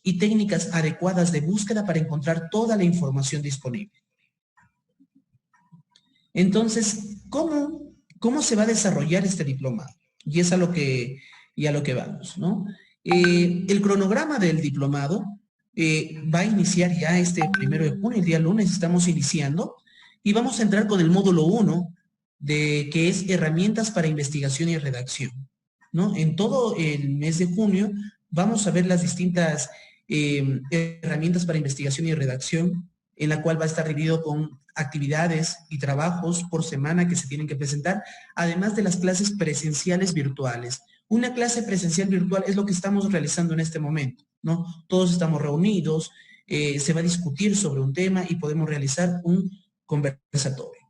y técnicas adecuadas de búsqueda para encontrar toda la información disponible. Entonces, ¿cómo se va a desarrollar este diplomado? Y es a lo que vamos, ¿no? El cronograma del diplomado va a iniciar ya este 1 de junio, el día lunes estamos iniciando, y vamos a entrar con el módulo 1, que es herramientas para investigación y redacción, ¿no? En todo el mes de junio vamos a ver las distintas herramientas para investigación y redacción, en la cual va a estar dividido con actividades y trabajos por semana que se tienen que presentar, además de las clases presenciales virtuales. Una clase presencial virtual es lo que estamos realizando en este momento, ¿no? Todos estamos reunidos, se va a discutir sobre un tema y podemos realizar un conversatorio.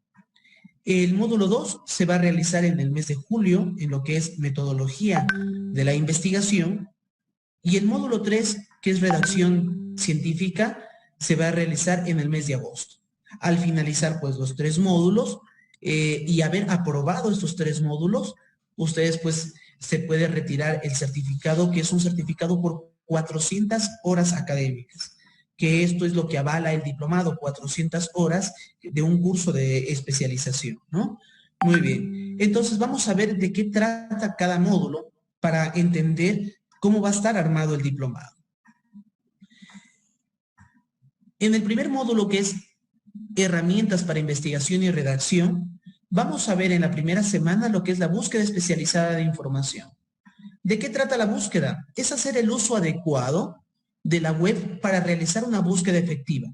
El módulo 2 se va a realizar en el mes de julio, en lo que es metodología de la investigación, y el módulo 3, que es redacción científica, se va a realizar en el mes de agosto. Al finalizar, pues, los 3 módulos y haber aprobado estos 3 módulos, ustedes, pues, se puede retirar el certificado, que es un certificado por 400 horas académicas, que esto es lo que avala el diplomado, 400 horas de un curso de especialización, ¿no? Muy bien. Entonces, vamos a ver de qué trata cada módulo para entender cómo va a estar armado el diplomado. En el primer módulo, que es herramientas para investigación y redacción, vamos a ver en la primera semana lo que es la búsqueda especializada de información. ¿De qué trata la búsqueda? Es hacer el uso adecuado de la web para realizar una búsqueda efectiva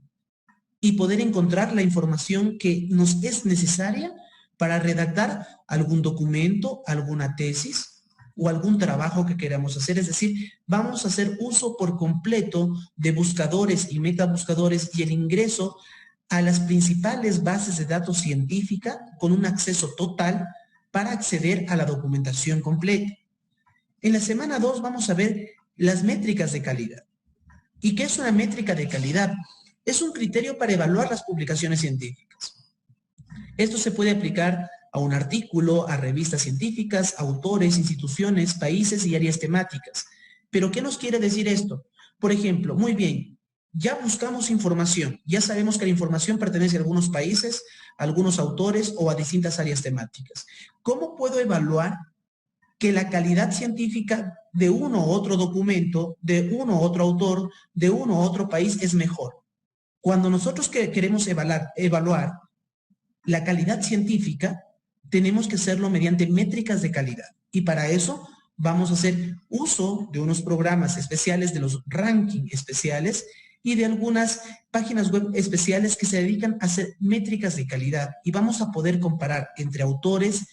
y poder encontrar la información que nos es necesaria para redactar algún documento, alguna tesis o algún trabajo que queramos hacer. Es decir, vamos a hacer uso por completo de buscadores y metabuscadores y el ingreso a las principales bases de datos científica con un acceso total para acceder a la documentación completa. En la semana 2 vamos a ver las métricas de calidad. ¿Y qué es una métrica de calidad? Es un criterio para evaluar las publicaciones científicas. Esto se puede aplicar a un artículo, a revistas científicas, autores, instituciones, países y áreas temáticas. ¿Pero qué nos quiere decir esto? Por ejemplo, muy bien, ya buscamos información, ya sabemos que la información pertenece a algunos países, a algunos autores o a distintas áreas temáticas. ¿Cómo puedo evaluar que la calidad científica de uno u otro documento, de uno u otro autor, de uno u otro país es mejor? Cuando nosotros queremos evaluar la calidad científica, tenemos que hacerlo mediante métricas de calidad. Y para eso vamos a hacer uso de unos programas especiales, de los rankings especiales y de algunas páginas web especiales que se dedican a hacer métricas de calidad. Y vamos a poder comparar entre autores,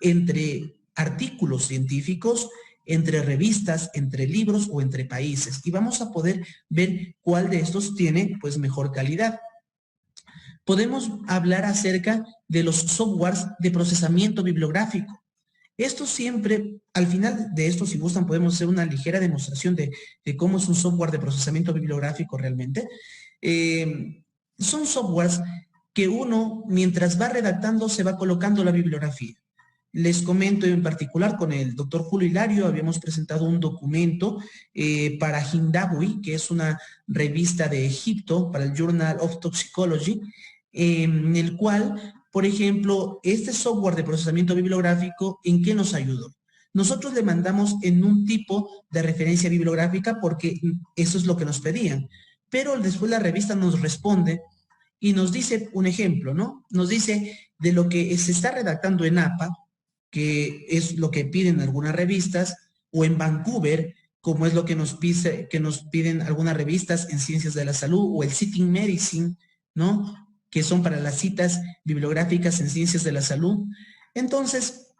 entre artículos científicos, entre revistas, entre libros o entre países. Y vamos a poder ver cuál de estos tiene, pues, mejor calidad. Podemos hablar acerca de los softwares de procesamiento bibliográfico. Esto siempre, al final de esto, si gustan, podemos hacer una ligera demostración de cómo es un software de procesamiento bibliográfico realmente. Son softwares que uno, mientras va redactando, se va colocando la bibliografía. Les comento en particular, con el doctor Julio Hilario habíamos presentado un documento para Hindawi, que es una revista de Egipto, para el Journal of Toxicology, en el cual, por ejemplo, este software de procesamiento bibliográfico, ¿en qué nos ayudó? Nosotros le mandamos en un tipo de referencia bibliográfica porque eso es lo que nos pedían, pero después la revista nos responde y nos dice un ejemplo, ¿no? Nos dice de lo que se está redactando en APA, que es lo que piden algunas revistas, o en Vancouver, como es lo que nos piden algunas revistas en Ciencias de la Salud, o el Sitting Medicine, ¿no?, que son para las citas bibliográficas en Ciencias de la Salud. Entonces,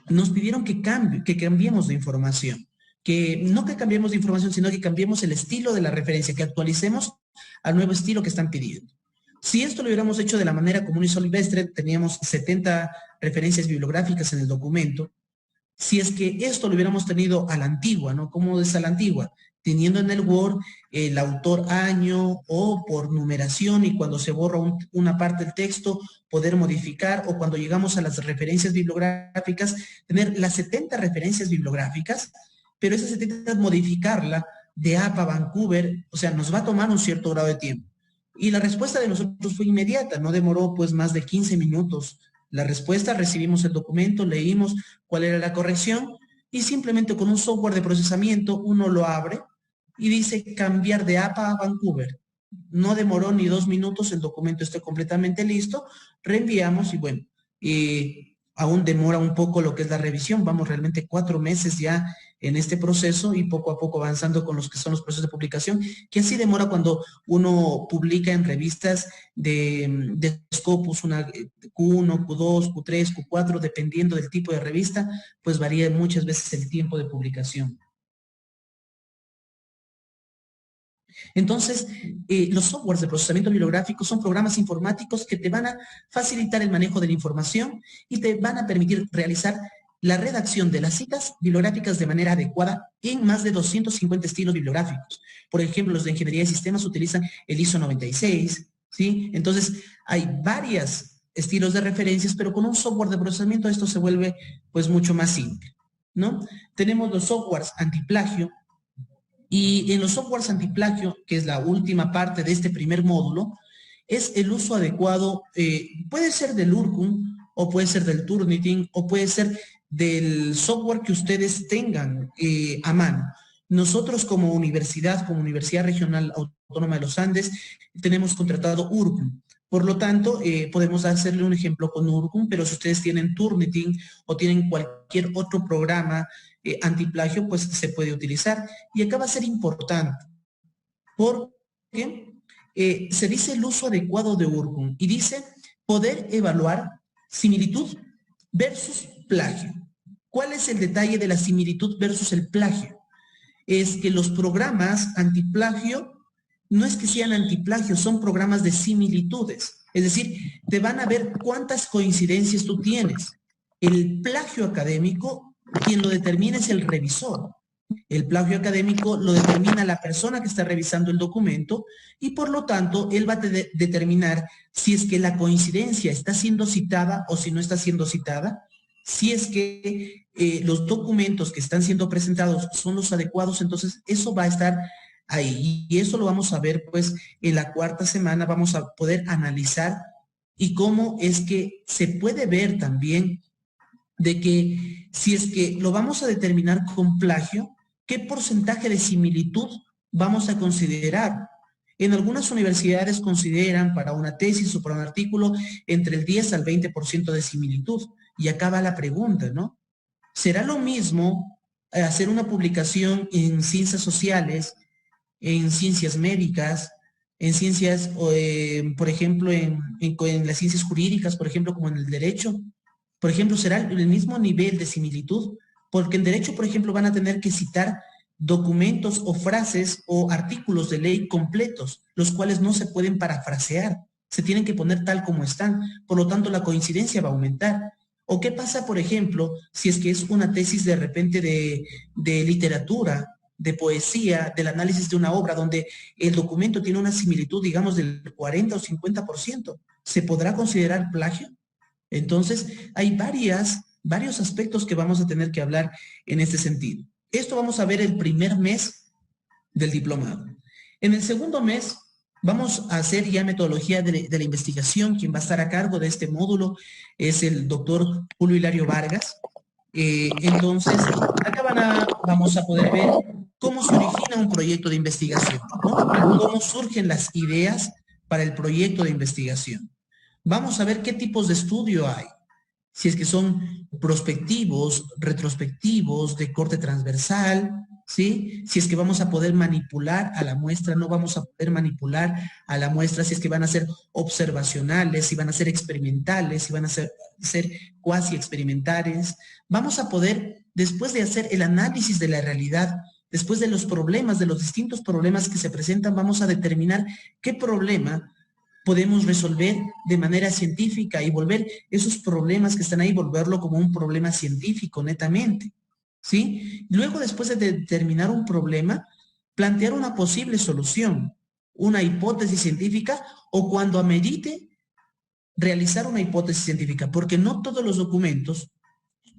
nos pidieron que cambiemos de información, no que cambiemos de información, sino que cambiemos el estilo de la referencia, que actualicemos al nuevo estilo que están pidiendo. Si esto lo hubiéramos hecho de la manera común y silvestre, teníamos 70 referencias bibliográficas en el documento. Si es que esto lo hubiéramos tenido a la antigua, ¿no? ¿Cómo es a la antigua? Teniendo en el Word el autor, año o por numeración, y cuando se borra una parte del texto poder modificar, o cuando llegamos a las referencias bibliográficas tener las 70 referencias bibliográficas, pero esas 70 modificarla de APA Vancouver, o sea, nos va a tomar un cierto grado de tiempo. Y la respuesta de nosotros fue inmediata, no demoró pues más de 15 minutos. La respuesta, recibimos el documento, leímos cuál era la corrección y simplemente con un software de procesamiento uno lo abre y dice cambiar de APA a Vancouver. No demoró ni 2 minutos, el documento está completamente listo, reenviamos y bueno, aún demora un poco lo que es la revisión, vamos realmente 4 meses ya en este proceso y poco a poco avanzando con los que son los procesos de publicación, que así demora cuando uno publica en revistas de Scopus, una Q1, Q2, Q3, Q4, dependiendo del tipo de revista, pues varía muchas veces el tiempo de publicación. Entonces, los softwares de procesamiento bibliográfico son programas informáticos que te van a facilitar el manejo de la información y te van a permitir realizar la redacción de las citas bibliográficas de manera adecuada en más de 250 estilos bibliográficos. Por ejemplo, los de ingeniería de sistemas utilizan el ISO 96, ¿sí? Entonces, hay varios estilos de referencias, pero con un software de procesamiento esto se vuelve pues mucho más simple, ¿no? Tenemos los softwares antiplagio, y en los softwares antiplagio, que es la última parte de este primer módulo, es el uso adecuado, puede ser del Urkun, o puede ser del Turnitin, o puede ser del software que ustedes tengan a mano. Nosotros como Universidad Regional Autónoma de los Andes, tenemos contratado Urkun. Por lo tanto, podemos hacerle un ejemplo con Urkun, pero si ustedes tienen Turnitin o tienen cualquier otro programa antiplagio, pues se puede utilizar. Y acá va a ser importante, porque se dice el uso adecuado de Urkun y dice poder evaluar similitud versus plagio. ¿Cuál es el detalle de la similitud versus el plagio? Es que los programas antiplagio no es que sean antiplagio, son programas de similitudes. Es decir, te van a ver cuántas coincidencias tú tienes. El plagio académico, quien lo determina es el revisor. El plagio académico lo determina la persona que está revisando el documento y por lo tanto él va a determinar si es que la coincidencia está siendo citada o si no está siendo citada, si es que los documentos que están siendo presentados son los adecuados, entonces eso va a estar ahí y eso lo vamos a ver pues en la cuarta semana, vamos a poder analizar y cómo es que se puede ver también de que si es que lo vamos a determinar con plagio, ¿qué porcentaje de similitud vamos a considerar? En algunas universidades consideran para una tesis o para un artículo entre el 10 al 20% de similitud. Y acá va la pregunta, ¿no? ¿Será lo mismo hacer una publicación en ciencias sociales, en ciencias médicas, en ciencias, por ejemplo, en las ciencias jurídicas, por ejemplo, como en el derecho? Por ejemplo, será el mismo nivel de similitud, porque en derecho, por ejemplo, van a tener que citar documentos o frases o artículos de ley completos, los cuales no se pueden parafrasear, se tienen que poner tal como están, por lo tanto la coincidencia va a aumentar. ¿O qué pasa, por ejemplo, si es que es una tesis de repente de literatura, de poesía, del análisis de una obra, donde el documento tiene una similitud, digamos, del 40 o 50%? ¿Se podrá considerar plagio? Entonces, hay varios aspectos que vamos a tener que hablar en este sentido. Esto vamos a ver el primer mes del diplomado. En el segundo mes vamos a hacer ya metodología de la investigación. Quien va a estar a cargo de este módulo es el doctor Julio Hilario Vargas. Entonces, acá vamos a poder ver cómo se origina un proyecto de investigación, ¿no? Cómo surgen las ideas para el proyecto de investigación. Vamos a ver qué tipos de estudio hay. Si es que son prospectivos, retrospectivos, de corte transversal, ¿sí? Si es que vamos a poder manipular a la muestra, no vamos a poder manipular a la muestra, si es que van a ser observacionales, si van a ser experimentales, si van a ser cuasi experimentales. Vamos a poder, después de hacer el análisis de la realidad, después de los problemas, de los distintos problemas que se presentan, vamos a determinar qué problema podemos resolver de manera científica y volver esos problemas que están ahí, volverlo como un problema científico netamente, ¿sí? Luego, después de determinar un problema, plantear una posible solución, una hipótesis científica o cuando amerite realizar una hipótesis científica, porque no todos los documentos,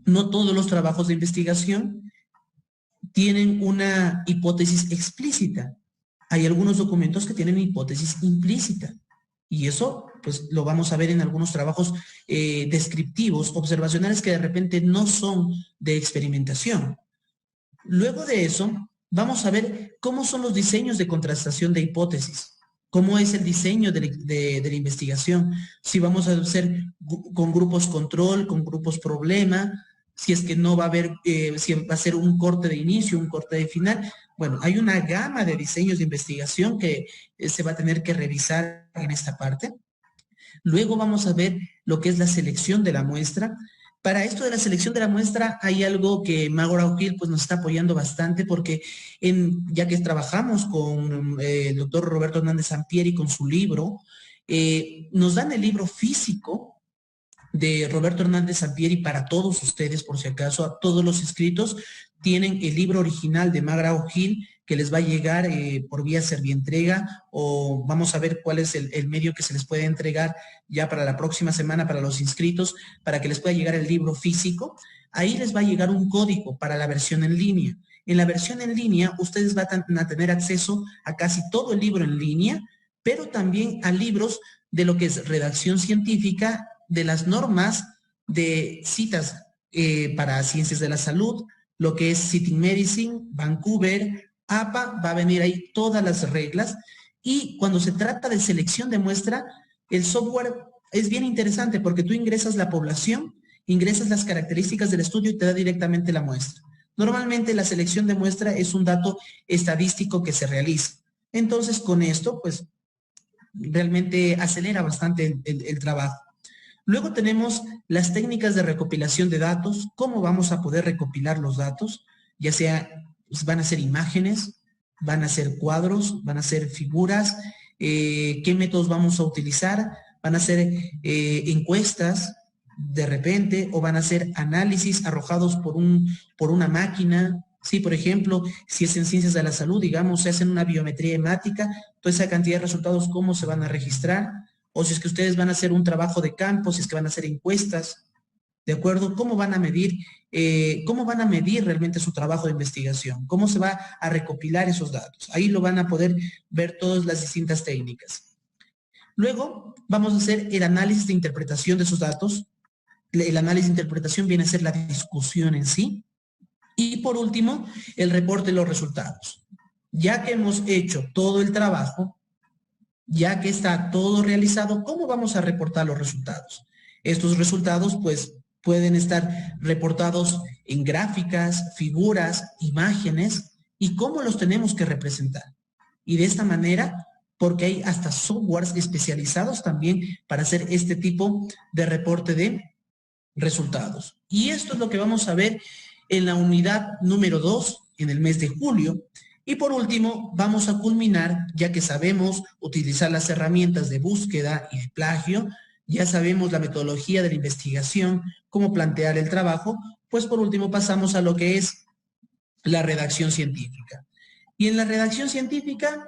no todos los trabajos de investigación tienen una hipótesis explícita. Hay algunos documentos que tienen hipótesis implícita. Y eso, pues, lo vamos a ver en algunos trabajos descriptivos, observacionales, que de repente no son de experimentación. Luego de eso, vamos a ver cómo son los diseños de contrastación de hipótesis. Cómo es el diseño de la investigación. Si vamos a hacer con grupos control, con grupos problema, si es que no va a haber, si va a ser un corte de inicio, un corte de final. Bueno, hay una gama de diseños de investigación que se va a tener que revisar en esta parte. Luego vamos a ver lo que es la selección de la muestra. Para esto de la selección de la muestra hay algo que McGraw-Hill pues nos está apoyando bastante, porque ya que trabajamos con el doctor Roberto Hernández Sampieri con su libro, nos dan el libro físico de Roberto Hernández Sampieri para todos ustedes, por si acaso, a todos los inscritos tienen el libro original de McGraw-Hill que les va a llegar por vía Servientrega, o vamos a ver cuál es el medio que se les puede entregar ya para la próxima semana para los inscritos, para que les pueda llegar el libro físico. Ahí les va a llegar un código para la versión en línea. En la versión en línea, ustedes van a tener acceso a casi todo el libro en línea, pero también a libros de lo que es redacción científica, de las normas de citas para ciencias de la salud, lo que es Sitting Medicine, Vancouver, APA, va a venir ahí todas las reglas. Y cuando se trata de selección de muestra, el software es bien interesante porque tú ingresas la población, ingresas las características del estudio y te da directamente la muestra. Normalmente la selección de muestra es un dato estadístico que se realiza. Entonces, con esto, pues, realmente acelera bastante el trabajo. Luego tenemos las técnicas de recopilación de datos, cómo vamos a poder recopilar los datos, ya sea, pues, van a ser imágenes, van a ser cuadros, van a ser figuras, qué métodos vamos a utilizar, van a ser encuestas de repente, o van a ser análisis arrojados por una máquina. Sí, por ejemplo, si es en ciencias de la salud, digamos, se hacen una biometría hemática, toda esa cantidad de resultados, ¿cómo se van a registrar? O si es que ustedes van a hacer un trabajo de campo, si es que van a hacer encuestas, ¿de acuerdo? ¿Cómo van a medir realmente su trabajo de investigación? ¿Cómo se va a recopilar esos datos? Ahí lo van a poder ver todas las distintas técnicas. Luego vamos a hacer el análisis de interpretación de esos datos. El análisis de interpretación viene a ser la discusión en sí. Y por último, el reporte de los resultados. Ya que hemos hecho todo el trabajo, ya que está todo realizado, ¿cómo vamos a reportar los resultados? Estos resultados, pues, pueden estar reportados en gráficas, figuras, imágenes, y cómo los tenemos que representar. Y de esta manera, porque hay hasta softwares especializados también para hacer este tipo de reporte de resultados. Y esto es lo que vamos a ver en la unidad número 2, en el mes de julio. Y por último, vamos a culminar, ya que sabemos utilizar las herramientas de búsqueda y de plagio, ya sabemos la metodología de la investigación, cómo plantear el trabajo, pues por último pasamos a lo que es la redacción científica. Y en la redacción científica,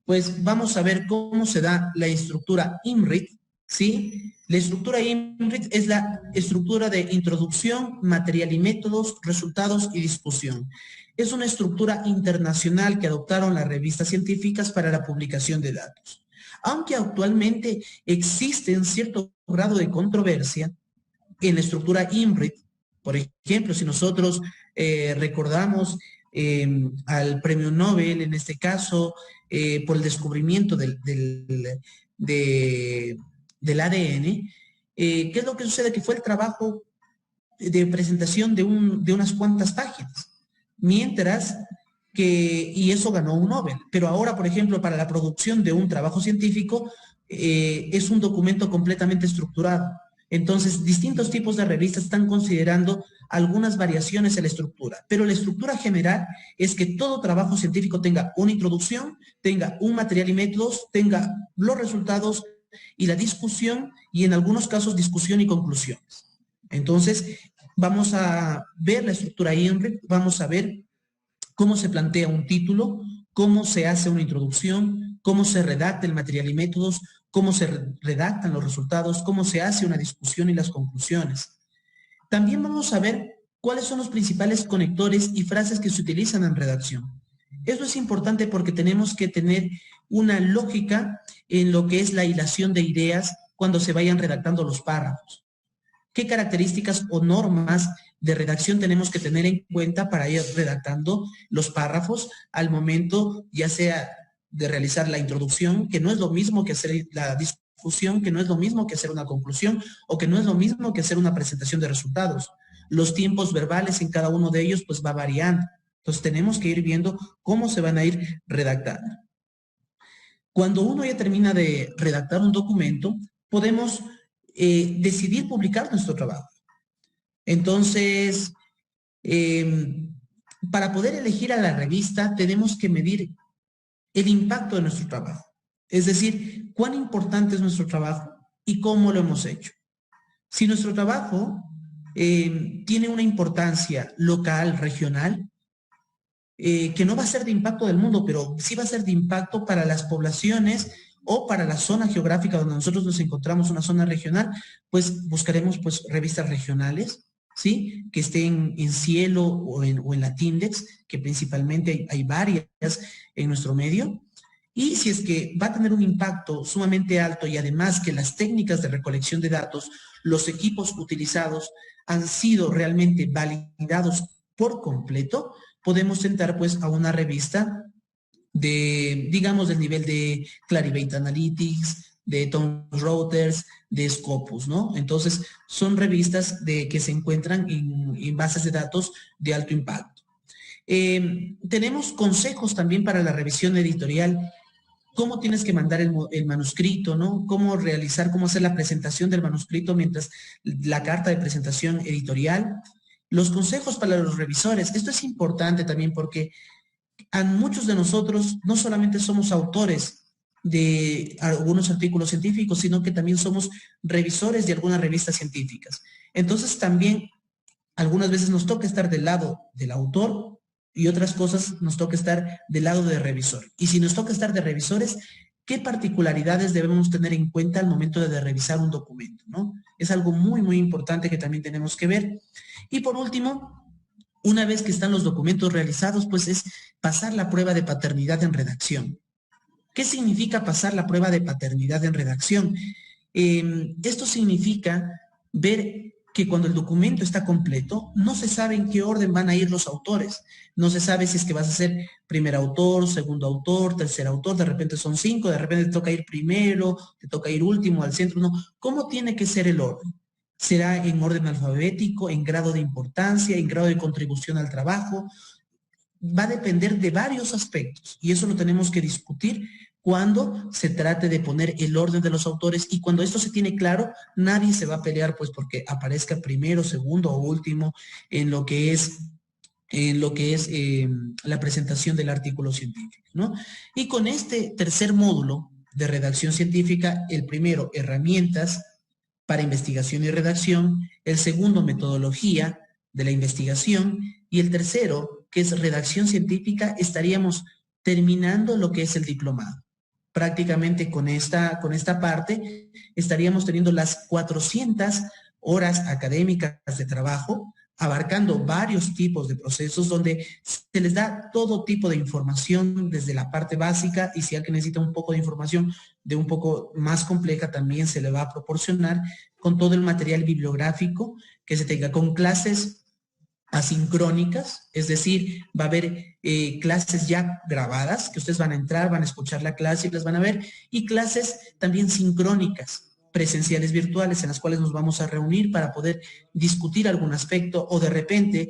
pues vamos a ver cómo se da la estructura IMRIT, ¿sí? La estructura IMRIT es la estructura de introducción, material y métodos, resultados y discusión. Es una estructura internacional que adoptaron las revistas científicas para la publicación de datos. Aunque actualmente existe un cierto grado de controversia en la estructura IMRIT, por ejemplo, si nosotros recordamos al premio Nobel, en este caso, por el descubrimiento del ADN, ¿qué es lo que sucede? Que fue el trabajo de presentación de unas cuantas páginas, mientras que, y eso ganó un Nobel, pero ahora, por ejemplo, para la producción de un trabajo científico, es un documento completamente estructurado. Entonces, distintos tipos de revistas están considerando algunas variaciones en la estructura, pero la estructura general es que todo trabajo científico tenga una introducción, tenga un material y métodos, tenga los resultados y la discusión, y en algunos casos discusión y conclusiones. Entonces, vamos a ver la estructura INRIT, vamos a ver cómo se plantea un título, cómo se hace una introducción, cómo se redacta el material y métodos, cómo se redactan los resultados, cómo se hace una discusión y las conclusiones. También vamos a ver ¿Cuáles son los principales conectores y frases que se utilizan en redacción? Eso es importante porque tenemos que tener una lógica en lo que es la hilación de ideas cuando se vayan redactando los párrafos. ¿Qué características o normas de redacción tenemos que tener en cuenta para ir redactando los párrafos al momento, ya sea de realizar la introducción, que no es lo mismo que hacer la discusión, que no es lo mismo que hacer una conclusión, o que no es lo mismo que hacer una presentación de resultados? Los tiempos verbales en cada uno de ellos pues va variando. Entonces tenemos que ir viendo cómo se van a ir redactando. Cuando uno ya termina de redactar un documento, podemos decidir publicar nuestro trabajo. Entonces, para poder elegir a la revista, tenemos que medir el impacto de nuestro trabajo. Es decir, cuán importante es nuestro trabajo y cómo lo hemos hecho. Si nuestro trabajo tiene una importancia local, regional, que no va a ser de impacto del mundo, pero sí va a ser de impacto para las poblaciones o para la zona geográfica donde nosotros nos encontramos, una zona regional, pues buscaremos pues revistas regionales, ¿sí? Que estén en Cielo o en Latindex, que principalmente hay varias en nuestro medio. Y si es que va a tener un impacto sumamente alto y además que las técnicas de recolección de datos, los equipos utilizados han sido realmente validados por completo, podemos entrar pues a una revista de, digamos, del nivel de Clarivate Analytics, de Thomson Reuters, de Scopus, ¿no? Entonces, son revistas que se encuentran en bases de datos de alto impacto. Tenemos consejos también para la revisión editorial. Cómo tienes que mandar el manuscrito, ¿no? Cómo realizar, cómo hacer la presentación del manuscrito mientras la carta de presentación editorial. Los consejos para los revisores. Esto es importante también porque a muchos de nosotros no solamente somos autores de algunos artículos científicos, sino que también somos revisores de algunas revistas científicas. Entonces también algunas veces nos toca estar del lado del autor y otras cosas nos toca estar del lado de revisor. Y si nos toca estar de revisores, ¿qué particularidades debemos tener en cuenta al momento de revisar un documento, ¿no? Es algo muy, muy importante que también tenemos que ver. Y por último, una vez que están los documentos realizados, pues es pasar la prueba de paternidad en redacción. ¿Qué significa pasar la prueba de paternidad en redacción? Esto significa ver que cuando el documento está completo, no se sabe en qué orden van a ir los autores. No se sabe si es que vas a ser primer autor, segundo autor, tercer autor, de repente son 5, de repente te toca ir primero, te toca ir último, al centro, no. ¿Cómo tiene que ser el orden? ¿Será en orden alfabético, en grado de importancia, en grado de contribución al trabajo? Va a depender de varios aspectos y eso lo tenemos que discutir cuando se trate de poner el orden de los autores, y cuando esto se tiene claro, nadie se va a pelear pues porque aparezca primero, segundo o último en lo que es la presentación del artículo científico, ¿no? Y con este tercer módulo de redacción científica, el primero, herramientas para investigación y redacción, el segundo, metodología de la investigación, y el tercero, que es redacción científica, estaríamos terminando lo que es el diplomado. Prácticamente con esta parte estaríamos teniendo las 400 horas académicas de trabajo, abarcando varios tipos de procesos donde se les da todo tipo de información desde la parte básica, y si alguien necesita un poco de información de un poco más compleja, también se le va a proporcionar con todo el material bibliográfico que se tenga, con clases asincrónicas, es decir, va a haber clases ya grabadas, que ustedes van a entrar, van a escuchar la clase y las van a ver, y clases también sincrónicas, presenciales virtuales, en las cuales nos vamos a reunir para poder discutir algún aspecto, o de repente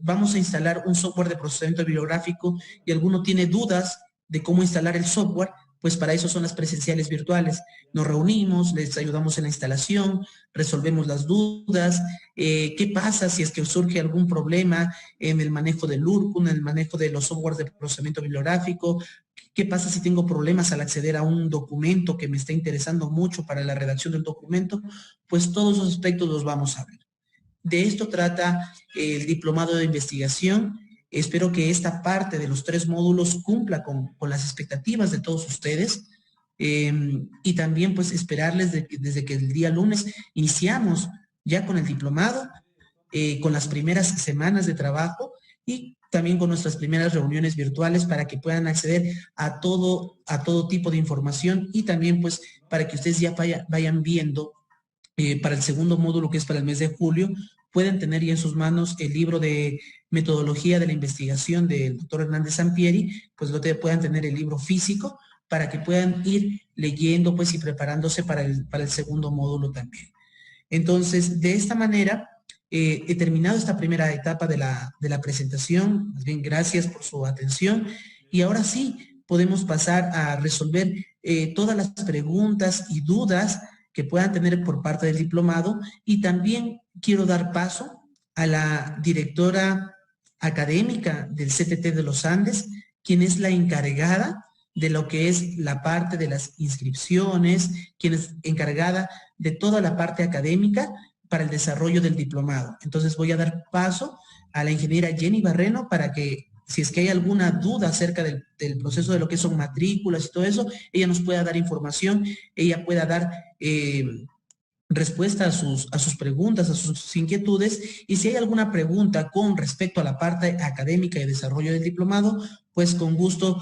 vamos a instalar un software de procesamiento bibliográfico y alguno tiene dudas de cómo instalar el software, pues para eso son las presenciales virtuales. Nos reunimos, les ayudamos en la instalación, resolvemos las dudas. ¿Qué pasa si es que surge algún problema en el manejo del URCUN, en el manejo de los softwares de procesamiento bibliográfico? ¿Qué pasa si tengo problemas al acceder a un documento que me está interesando mucho para la redacción del documento? Pues todos esos aspectos los vamos a ver. De esto trata el diplomado de investigación. Espero que esta parte de los 3 módulos cumpla con las expectativas de todos ustedes, y también pues esperarles desde que el día lunes iniciamos ya con el diplomado. con las primeras semanas de trabajo y también con nuestras primeras reuniones virtuales para que puedan acceder a todo tipo de información y también pues para que ustedes ya vayan viendo para el segundo módulo, que es para el mes de julio, pueden tener ya en sus manos el libro de metodología de la investigación del doctor Hernández Sampieri, pues puedan tener el libro físico para que puedan ir leyendo pues y preparándose para el segundo módulo también. Entonces, de esta manera, he terminado esta primera etapa de la presentación. Más bien, gracias por su atención. Y ahora sí, podemos pasar a resolver todas las preguntas y dudas que puedan tener por parte del diplomado. Y también quiero dar paso a la directora académica del CTT de los Andes, quien es la encargada de lo que es la parte de las inscripciones, quien es encargada de toda la parte académica para el desarrollo del diplomado. Entonces voy a dar paso a la ingeniera Jenny Barreno para que, si es que hay alguna duda acerca del proceso de lo que son matrículas y todo eso, ella nos pueda dar información, ella pueda dar respuesta a sus preguntas, a sus inquietudes, y si hay alguna pregunta con respecto a la parte académica y desarrollo del diplomado, pues con gusto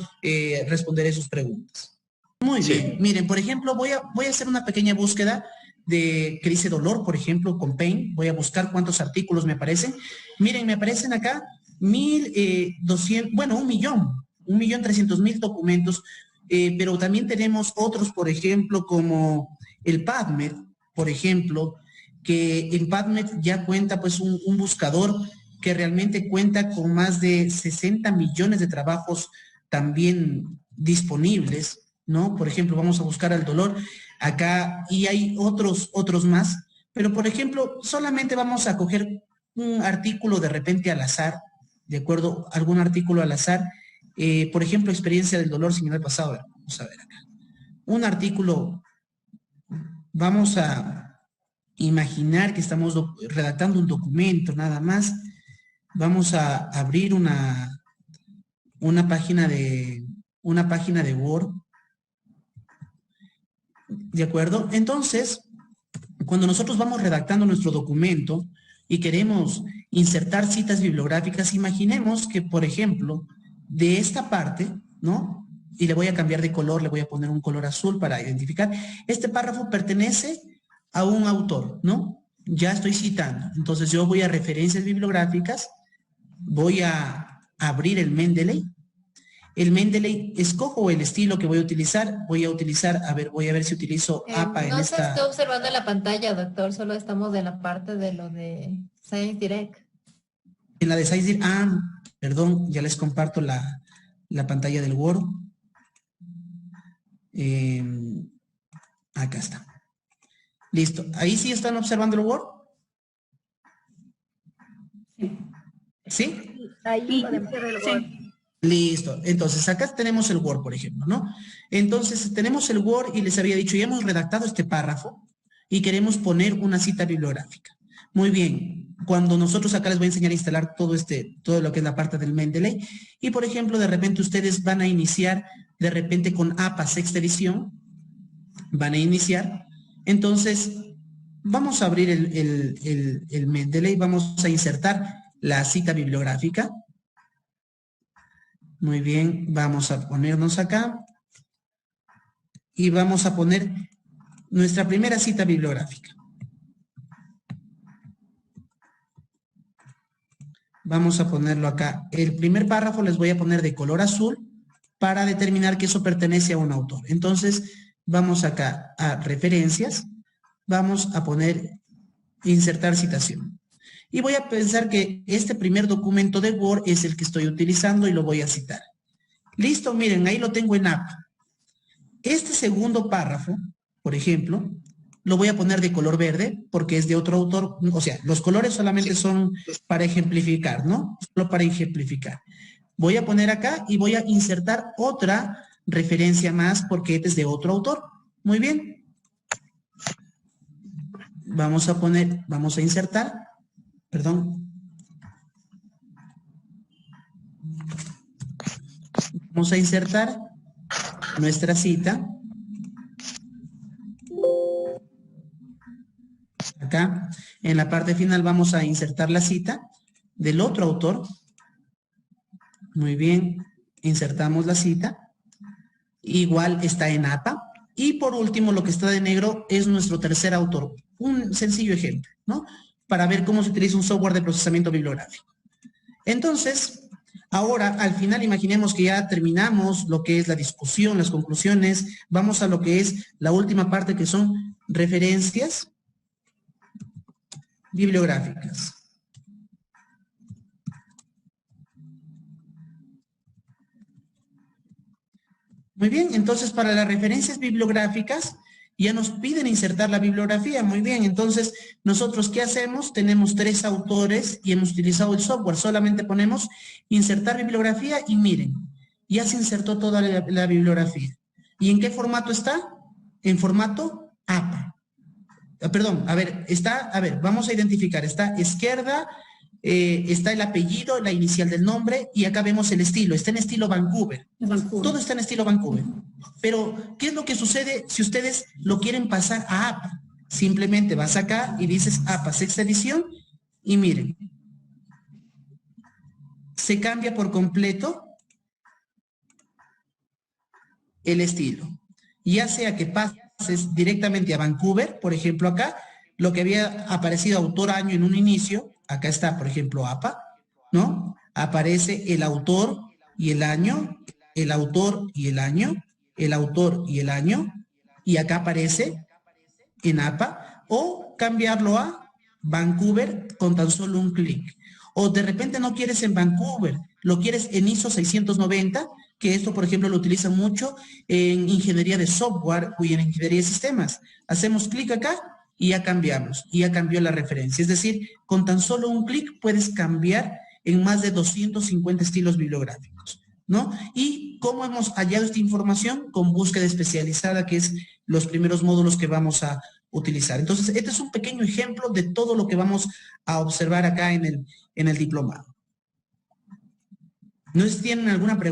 responderé sus preguntas. Muy bien. Miren, por ejemplo, voy a hacer una pequeña búsqueda que dice dolor, por ejemplo, con pain. Voy a buscar cuántos artículos me aparecen. Miren, me aparecen acá 1.200, bueno, 1.300.000 documentos, pero también tenemos otros, por ejemplo, como el PubMed, por ejemplo, que en PubMed ya cuenta pues un buscador que realmente cuenta con más de 60 millones de trabajos también disponibles, ¿no? Por ejemplo, vamos a buscar al dolor acá y hay otros más, pero por ejemplo, solamente vamos a coger un artículo de repente al azar, ¿de acuerdo? Algún artículo al azar, por ejemplo, experiencia del dolor similar pasado. Vamos a ver acá. Un artículo, vamos a imaginar que estamos redactando un documento nada más. Vamos a abrir una página de Word. ¿De acuerdo? Entonces, cuando nosotros vamos redactando nuestro documento y queremos insertar citas bibliográficas, imaginemos que, por ejemplo, de esta parte, ¿no? Y le voy a cambiar de color, le voy a poner un color azul para identificar. Este párrafo pertenece a un autor, ¿no? Ya estoy citando. Entonces yo voy a referencias bibliográficas, voy a abrir el Mendeley. El Mendeley, escojo el estilo que voy a utilizar. Voy a ver si utilizo APA en esta... No se está observando en la pantalla, doctor, solo estamos en la parte de lo de Science Direct. En la de Science Direct, perdón, ya les comparto la pantalla del Word. Acá está. Listo. ¿Ahí sí están observando el Word? ¿Sí? Ahí podemos ver el Word. Listo. Entonces, acá tenemos el Word, por ejemplo, ¿no? Entonces, tenemos el Word y les había dicho, ya hemos redactado este párrafo y queremos poner una cita bibliográfica. Muy bien. Cuando nosotros acá les voy a enseñar a instalar todo lo que es la parte del Mendeley, y por ejemplo, de repente ustedes van a iniciar de repente con APA sexta edición, van a iniciar. Entonces, vamos a abrir el Mendeley, vamos a insertar la cita bibliográfica. Muy bien, vamos a ponernos acá y vamos a poner nuestra primera cita bibliográfica. Vamos a ponerlo acá. El primer párrafo les voy a poner de color azul para determinar que eso pertenece a un autor. Entonces, vamos acá a referencias, vamos a poner insertar citación. Y voy a pensar que este primer documento de Word es el que estoy utilizando y lo voy a citar. Listo, miren, ahí lo tengo en APA. Este segundo párrafo, por ejemplo, lo voy a poner de color verde porque es de otro autor. O sea, los colores solamente son para ejemplificar, ¿no? Solo para ejemplificar. Voy a poner acá y voy a insertar otra referencia más porque este es de otro autor. Muy bien. Vamos a insertar, perdón. Vamos a insertar nuestra cita. Acá. En la parte final vamos a insertar la cita del otro autor. Muy bien, insertamos la cita. Igual está en APA. Y por último, lo que está de negro es nuestro tercer autor. Un sencillo ejemplo, ¿no? Para ver cómo se utiliza un software de procesamiento bibliográfico. Entonces, ahora al final imaginemos que ya terminamos lo que es la discusión, las conclusiones. Vamos a lo que es la última parte, que son referencias bibliográficas. Muy bien, entonces para las referencias bibliográficas ya nos piden insertar la bibliografía. Muy bien, entonces nosotros ¿qué hacemos? Tenemos 3 autores y hemos utilizado el software. Solamente ponemos insertar bibliografía y miren, ya se insertó toda la bibliografía. ¿Y en qué formato está? En formato APA. Perdón, a ver, vamos a identificar, está izquierda, está el apellido, la inicial del nombre, y acá vemos el estilo, está en estilo Vancouver. Todo está en estilo Vancouver. Pero, ¿qué es lo que sucede si ustedes lo quieren pasar a APA? Simplemente vas acá y dices APA, sexta edición, y miren, se cambia por completo el estilo. Ya sea que pases directamente a Vancouver, por ejemplo acá, lo que había aparecido autor año en un inicio, acá está, por ejemplo, APA, ¿no? Aparece el autor y el año, el autor y el año, el autor y el año, y acá aparece en APA, o cambiarlo a Vancouver con tan solo un clic. O de repente no quieres en Vancouver, lo quieres en ISO 690, que esto, por ejemplo, lo utilizan mucho en ingeniería de software y en ingeniería de sistemas. Hacemos clic acá y ya cambiamos, y ya cambió la referencia. Es decir, con tan solo un clic puedes cambiar en más de 250 estilos bibliográficos, ¿no? Y cómo hemos hallado esta información con búsqueda especializada, que es los primeros módulos que vamos a utilizar. Entonces, este es un pequeño ejemplo de todo lo que vamos a observar acá en el diplomado. ¿No sé si tienen alguna pregunta?